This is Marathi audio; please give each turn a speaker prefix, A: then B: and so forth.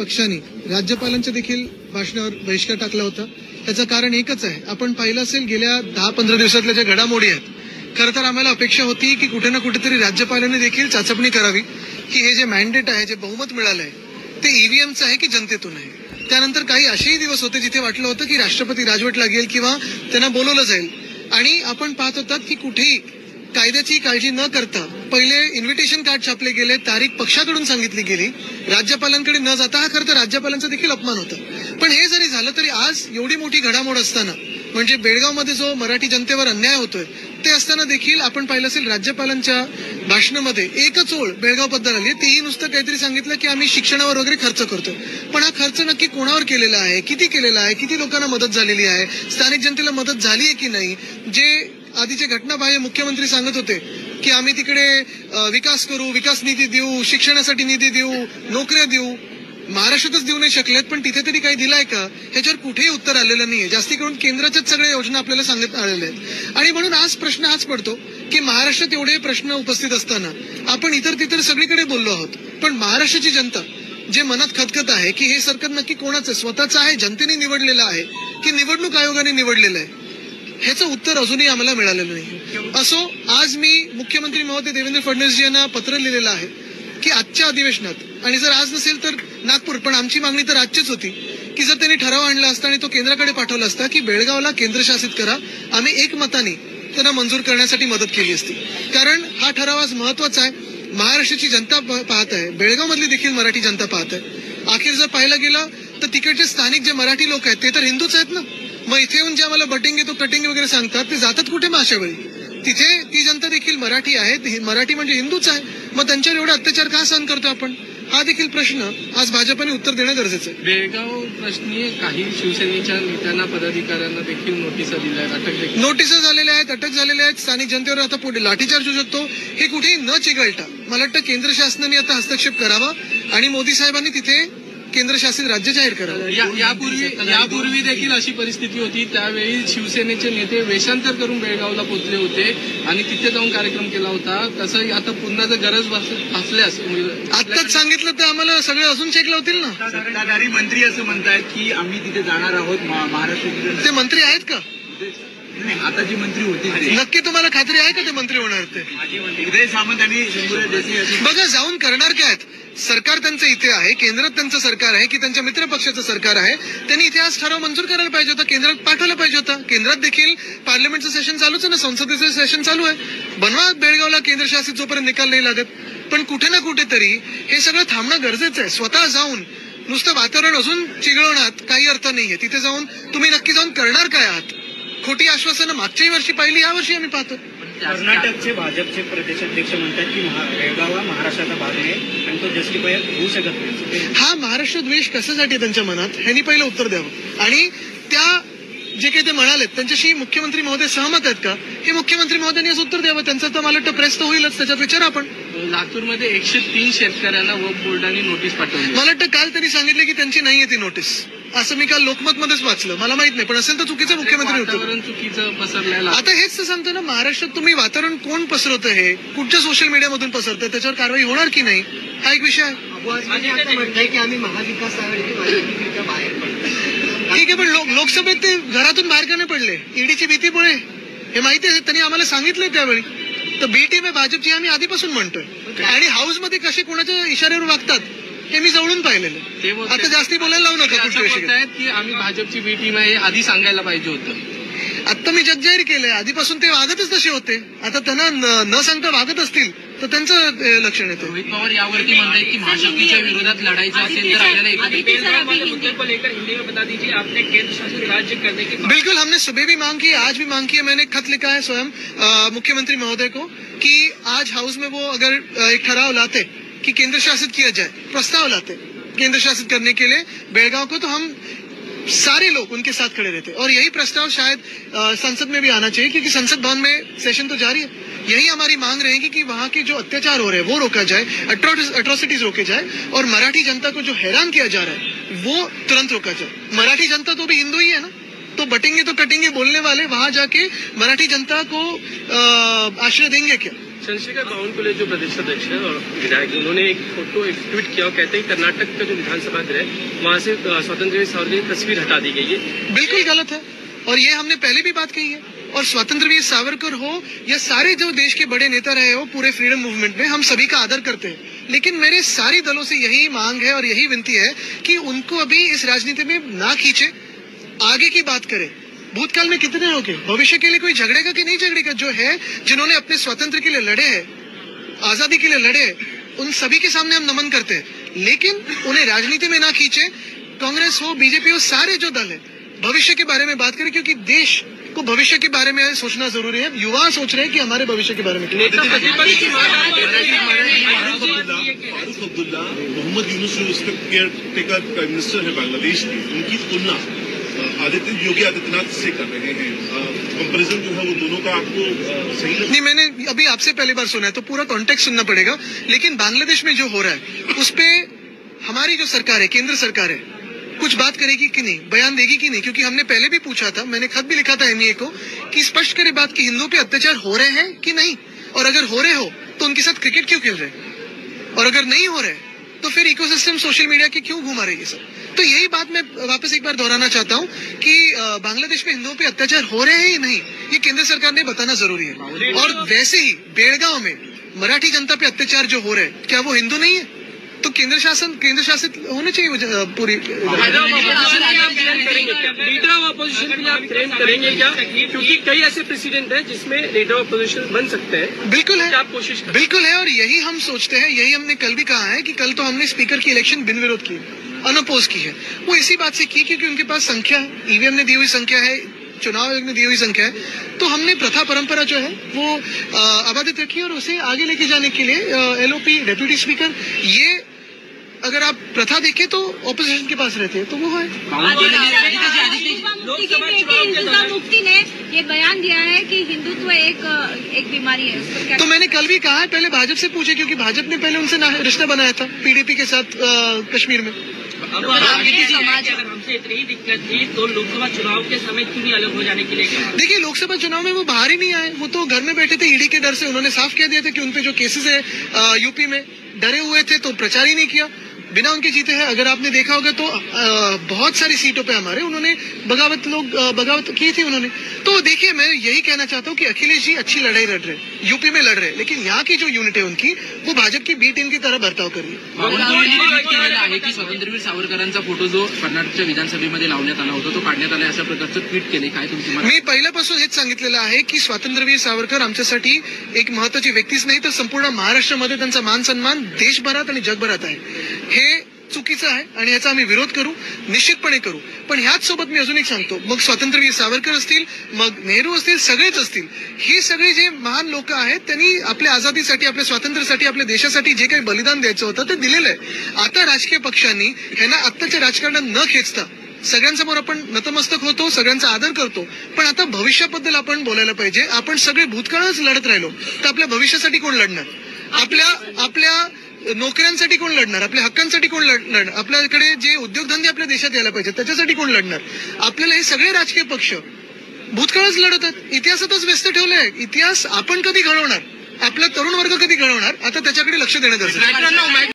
A: पक्षाने राज्यपालांच्या देखील भाषणावर बहिष्कार टाकला होता. त्याचं कारण एकच आहे. आपण पाहिलं असेल गेल्या 10-15 दिवसातल्या ज्या घडामोडी आहेत, खरं तर आम्हाला अपेक्षा होती की कुठे ना कुठेतरी राज्यपालांनी देखील चाचपणी करावी की हे जे मॅन्डेट आहे, जे बहुमत मिळालंय ते ईव्हीएमचं आहे की जनतेतून आहे. त्यानंतर काही असेही दिवस होते जिथे वाटलं होतं की राष्ट्रपती राजवट लागेल किंवा त्यांना बोलवलं जाईल. आणि आपण पाहत होतात की कुठेही कायद्याची काळजी न करता पहिले इन्व्हिटेशन कार्ड छापले गेले, तारीख पक्षाकडून सांगितली गेली, राज्यपालांकडे न जाता. हा खरं तर राज्यपालांचा देखील अपमान होता. पण हे जरी झालं तरी आज एवढी मोठी घडामोड असताना, म्हणजे बेळगावमध्ये जो मराठी जनतेवर अन्याय होतोय ते असताना देखील आपण पाहिलं असेल राज्यपालांच्या भाषणामध्ये एकच ओळ बेळगावबद्दल आली. तेही नुसतं काहीतरी सांगितलं की आम्ही शिक्षणावर वगैरे खर्च करतो. पण हा खर्च नक्की कोणावर केलेला आहे, किती केलेला आहे, किती लोकांना मदत झालेली आहे, स्थानिक जनतेला मदत झाली आहे की नाही. जे आधीचे घटनाबाह्य मुख्यमंत्री सांगत होते की आम्ही तिकडे विकास करू, विकास निधी देऊ, शिक्षणासाठी निधी देऊ, नोकऱ्या देऊ, महाराष्ट्रातच देऊ नाही शकलेत. पण तिथे तरी काही दिलाय का, ह्याच्यावर कुठेही उत्तर आलेलं नाहीये. जास्ती करून केंद्राच्याच सगळ्या योजना आपल्याला सांगण्यात आलेल्या आहेत. आणि म्हणून आज प्रश्न हाच पडतो की महाराष्ट्रात एवढे प्रश्न उपस्थित असताना आपण इतर तितर सगळीकडे बोललो आहोत, पण महाराष्ट्राची जनता जे मनात खतखत आहे की हे सरकार नक्की कोणाचं आहे, स्वतःचं आहे, जनतेने निवडलेलं आहे की निवडणूक आयोगाने निवडलेलं आहे, ह्याचं उत्तर अजूनही आम्हाला मिळालेलं नाही. असो, आज मी मुख्यमंत्री महोदय देवेंद्र फडणवीस यांना पत्र लिहिलेलं आहे की आजच्या अधिवेशनात, आणि जर आज नसेल तर नागपूर, पण आमची मागणी तर आजचीच होती की जर त्यांनी ठराव आणला असता आणि तो केंद्राकडे पाठवला असता की बेळगावला केंद्रशासित करा, आम्ही एकमताने त्यांना मंजूर करण्यासाठी मदत केली असती. कारण हा ठराव आज महत्वाचा आहे. महाराष्ट्राची जनता पाहत आहे, बेळगावमधली देखील मराठी जनता पाहत आहे. अखेर जर पाहायला गेलं तर तिकडचे स्थानिक जे मराठी लोक आहेत ते तर हिंदूच आहेत ना. मग इथे येऊन जे आम्हाला बटिंग तो कटिंग वगैरे सांगतात ते जातात कुठे मग अशा वेळी. तिथे ती जनता देखील मराठी आहे, मराठी म्हणजे हिंदूच आहे. मग त्यांच्यावर एवढे अत्याचार का सहन करतो आपण, हा देखील प्रश्न आज भाजपने उत्तर देणं गरजेचं आहे.
B: बेळगाव प्रश्नी काही शिवसेनेच्या नेत्यांना, पदाधिकाऱ्यांना देखील नोटिसा दिल्या आहेत, अटक देखील
A: नोटिसा झालेल्या आहेत, अटक झालेल्या आहेत. स्थानिक जनतेवर आता पुढे लाठीचार्ज होऊ शकतो. हे कुठेही न चिघळता मला वाटतं केंद्र शासनाने आता हस्तक्षेप करावा आणि मोदी साहेबांनी तिथे केंद्रशासित राज्य जाहीर करावं.
B: यापूर्वी देखील अशी परिस्थिती होती. त्यावेळी शिवसेनेचे नेते वेषांतर करून बेळगावला पोहोचले होते आणि तिथे जाऊन कार्यक्रम केला होता. तसं आता पुन्हा जर गरज भासल्यास
A: आत्ताच सांगितलं तर आम्हाला सगळे अजून चेक लावतील ना.
C: सत्ताधारी मंत्री असं म्हणतायत की आम्ही तिथे जाणार आहोत महाराष्ट्र.
A: ते मंत्री आहेत का?
C: नाही, आता जी मंत्री होती
A: नक्की तुम्हाला खात्री आहे का ते मंत्री होणार? ते
C: उदय सामंत आणि शंभूराज देसाई
A: बघा जाऊन करणार काय आहेत. सरकार त्यांचं इथे आहे, केंद्रात त्यांचं सरकार आहे की त्यांच्या मित्र पक्षाचं सरकार आहे. त्यांनी इथे आज ठराव मंजूर करायला पाहिजे होता, केंद्रात पाठवलं पाहिजे होतं. केंद्रात देखील पार्लमेंटचं सेशन चालूच आहे ना, संसदेचं सेशन चालू आहे. बनवा बेळगावला केंद्रशासित जोपर्यंत निकाल नाही लागत. पण कुठे ना कुठेतरी हे सगळं थांबणं गरजेचं आहे. स्वतः जाऊन नुसतं वातावरण अजून चिघळवण्यात काही अर्थ नाहीये. तिथे जाऊन तुम्ही नक्की जाऊन करणार काय आहात? खोटी आश्वासनं मागच्याही वर्षी पाहिली, या वर्षी आम्ही पाहतो.
C: कर्नाटकचे भाजपचे प्रदेशाध्यक्ष म्हणतात की बेळगाव हा महाराष्ट्राचा भाग आहे आणि तो जस्टिफाय होऊ शकत नाही.
A: हा महाराष्ट्र द्वेष कशासाठी त्यांच्या मनात, ह्यांनी पहिलं उत्तर द्यावं. आणि त्या जे काही ते म्हणालेत त्यांच्याशी मुख्यमंत्री महोदय सहमत आहेत का, हे मुख्यमंत्री महोदयांनी उत्तर द्यावं. त्यांचं तर मला वाटतं प्रेस तर होईलच, त्याच्यात विचारा आपण.
B: लातूरमध्ये 103 शेतकऱ्यांना वक्फ बोर्डाने नोटीस पाठवली.
A: मला वाटतं काल त्यांनी सांगितलं की त्यांची नाहीये ती नोटीस, असं मी काल लोकमत मध्येच वाचलं. मला माहित नाही, पण असेल तर चुकीचं मुख्यमंत्री
B: वातावरण चुकीचं पसरलेलं.
A: आता हेच तर सांगतो ना, महाराष्ट्रात तुम्ही वातावरण कोण पसरवतं, हे कुठच्या सोशल मीडियामधून पसरतं, त्याच्यावर कारवाई होणार की नाही, हा एक विषय आहे.
C: की आम्ही महाविकास आघाडीच्या बाहेर पडतो.
A: ठीक आहे, पण लोकसभेत ते घरातून बाहेर का नाही पडले? ईडीची भीतीमुळे, हे माहिती आहे, त्यांनी आम्हाला सांगितलंय त्यावेळी. तर बी टीम आहे भाजपची, आम्ही आधीपासून म्हणतोय. आणि हाऊसमध्ये कसे कोणाच्या इशाऱ्यावर वागतात हे मी जवळून पाहिलेलं. आता जास्ती बोलायला लावू नका.
B: की आम्ही भाजपची बी टीम आहे आधी सांगायला पाहिजे होतं.
A: आता मी जगजाहीर केलंय, आधीपासून ते वागतच तसे होते. आता त्यांना न सांगता वागत असतील तर त्यांचं लक्षण येतं.
B: रोहित पवार यावरती म्हणतायत की भाजपच्या विरोधात लढायचं असेल तर आपल्याला
A: बिल्कुल. हमने सुबह भी मांग की, आज भी मांग की है. मैंने खत लिखा है स्वयं मुख्यमंत्री महोदय को कि आज हाउस में वो अगर एक ठराव लाते कि केंद्र शासित किया जाए, प्रस्ताव लाते केंद्र शासित करने के लिए बेळगाव को, तो हम सारे लोग उनके साथ खड़े रहते. और यही प्रस्ताव शायद संसद में भी आना चाहिए, क्योंकि संसद भवन में सेशन तो जारी है. यही हमारी मांग रहेगी कि वहाँ के जो अत्याचार हो रहे हैं वो रोका जाए, अट्रॉसिटीज रोके जाए, और मराठी जनता को जो हैरान किया जा रहा है वो तुरंत रोका जाए. मराठी जनता तो भी हिंदू ही है ना, तो बटेंगे तो कटेंगे बोलने वाले वहां जाके मराठी जनता को आश्रय देंगे क्या?
D: चंद्रशेखर बावनकुले जो प्रदेश अध्यक्ष है और विधायक, उन्होंने एक फोटो एक ट्वीट किया और कहते हैं कर्नाटक का जो विधानसभा गृह है वहाँ से स्वतंत्र वीर सावरकर की तस्वीर हटा दी गई है।
A: बिल्कुल गलत है और ये हमने पहले भी बात कही है। और स्वतंत्र वीर सावरकर हो या सारे जो देश के बड़े नेता रहे हो पूरे फ्रीडम मूवमेंट में, हम सभी का आदर करते हैं, लेकिन मेरे सारी दलों से यही मांग है और यही विनती है कि उनको अभी इस राजनीति में ना खींचे, आगे की बात करें। भूतकाल में कितने हो गए, भविष्य के लिए कोई झगड़ेगा कि नहीं झगड़ेगा? जो है जिन्होंने अपने स्वतंत्र के लिए लड़े हैं, आजादी के लिए लड़े, उन सभी के सामने हम नमन करते हैं, लेकिन उन्हें राजनीति में ना खींचे। कांग्रेस हो, बीजेपी हो, सारे जो दल है भविष्य के बारे में बात करें, क्योंकि देश को भविष्य के बारे में सोचना जरूरी है। युवा सोच रहे हैं कि हमारे भविष्य के बारे में।
D: नेता प्रतिपक्ष
E: फारूक अब्दुल्ला, मोहम्मद यूनुस जो उसके केयर टेकर प्राइम मिनिस्टर है बांग्लादेश की, उनकी तुलना योगी आदित्यनाथ से कर रहे हैं। कंपैरिजन जो है वो दोनों का आपको सही लगता है?
A: नहीं, मैंने अभी आपसे पहली बार सुना है तो पूरा कॉन्टेक्स्ट सुनना पड़ेगा। लेकिन बांग्लादेश में जो हो रहा है उस पे हमारी जो सरकार है, केंद्र सरकार है, कुछ बात करेगी कि नहीं, बयान देगी कि नहीं? क्योंकि हमने पहले भी पूछा था, मैंने खत भी लिखा था एमईए को कि स्पष्ट करे बात कि हिंदुओं पे अत्याचार हो रहे हैं कि नहीं, और अगर हो रहे हो तो उनके साथ क्रिकेट क्यों खेल रहे हैं, और अगर नहीं हो रहे तो फिर इकोसिस्टम सोशल मीडिया के क्यों घुमा रही है सब? तो यही बात मैं वापस एक बार दोहराना चाहता हूँ कि बांग्लादेश में हिंदुओं पे अत्याचार हो रहे हैं या नहीं, ये केंद्र सरकार ने बताना जरूरी है। और वैसे ही बेड़गांव में मराठी जनता पे अत्याचार जो हो रहे हैं, क्या वो हिंदू नहीं है? तो केंद्र शासित होने चाहिए पूरी।
D: लीडर ऑफ अपोजिशन के लिए आप फ्रेम करेंगे क्या? क्योंकि कई ऐसे प्रेसिडेंट हैं जिसमें लीडर ऑफ अपोजिशन बन सकते हैं।
A: बिल्कुल है,
D: आप कोशिश करें।
A: बिल्कुल है, और यही हम सोचते हैं, यही हमने कल भी कहा है कि कल तो हमने स्पीकर की इलेक्शन बिन विरोध की, अनअपोज की है। वो इसी बात से की क्योंकि उनके पास संख्या है, ईवीएम ने दी हुई संख्या है, चुनाव आयोग ने दी हुई संख्या है, तो हमने प्रथा परंपरा जो है वो आबादित रखी और उसे आगे लेके जाने के लिए एलओपी, डेप्यूटी स्पीकर, ये अगर आप प्रथा देखें तो ऑपोजिशन के पास रहते हैं, तो वो है।
F: मुफ्ती ने ये बयान दिया है कि हिंदुत्व एक बीमारी है, उस पर क्या?
A: तो मैंने कल भी कहा है, पहले भाजपा से पूछे, क्योंकि भाजपा ने पहले उनसे रिश्ता बनाया था पीडीपी के साथ कश्मीर में।
G: अगर हमसे इतनी ही दिक्कत थी तो लोकसभा चुनाव के समय क्यों नहीं अलग हो जाने के लिए कहा?
A: देखिए, लोकसभा चुनाव में वो बाहर ही नहीं आए, वो तो घर में बैठे थे ईडी के डर से। उन्होंने साफ कह दिया था कि उनपे जो केसेस है यूपी में, डरे हुए थे, तो प्रचार ही नहीं किया, बिना उनके जीते हैं। अगर आपने देखा होगा तो बहुत सारी सीटों पे हमारे उन्होंने बगावत की थी उन्होंने। तो देखिए, मैं यही कहना चाहता हूँ कि अखिलेश जी अच्छी लड़ाई लड़ रहे हैं, यूपी में लड़ रहे हैं, लेकिन यहाँ की जो यूनिट है उनकी, वो भाजपा की बी टीम की तरह बर्ताव कर रही है।
H: आहे की स्वातंत्र्यवीर सावरकरांचा फोटो जो कर्नाटकच्या विधानसभेमध्ये लावण्यात आला होता तो काढण्यात आला, अशा प्रकारचं ट्विट केले, काय तुमची?
A: मी पहिल्यापासून हेच सांगितलेलं आहे की स्वातंत्र्यवीर सावरकर आमच्यासाठी एक महत्वाची व्यक्तीच नाही तर संपूर्ण महाराष्ट्रामध्ये त्यांचा मान सन्मान देशभरात आणि जगभरात आहे। हे चुकीचं आहे आणि याचा आम्ही विरोध करू, निश्चितपणे करू। पण ह्याच सोबत मी अजून एक सांगतो, मग स्वातंत्र्यवीर सावरकर असतील, मग नेहरू असतील, सगळेच असतील, हे सगळे जे महान लोक आहेत त्यांनी आपल्या आझादीसाठी, आपल्या स्वातंत्र्यासाठी, आपल्या देशासाठी जे काही बलिदान द्यायचं होतं ते दिलेलं आहे। आता राजकीय पक्षांनी ह्यांना आत्ताच्या राजकारणात न खेचता सगळ्यांसमोर आपण नतमस्तक होतो, सगळ्यांचा आदर करतो, पण आता भविष्याबद्दल आपण बोलायला पाहिजे। आपण सगळे भूतकाळच लढत राहिलो तर आपल्या भविष्यासाठी कोण लढणार? आपल्या नोकऱ्यांसाठी कोण लढणार? आपल्या हक्कांसाठी कोण लढणार? आपल्याकडे जे उद्योगधंदे आपल्या देशात यायला पाहिजे त्याच्यासाठी कोण लढणार? आपल्याला हे सगळे राजकीय पक्ष भूतकाळच लढतात, इतिहासातच व्यस्त ठेवलंय। इतिहास आपण कधी घडवणार, आपला तरुण वर्ग कधी घडवणार, आता त्याच्याकडे लक्ष देणं गरजेचं आहे।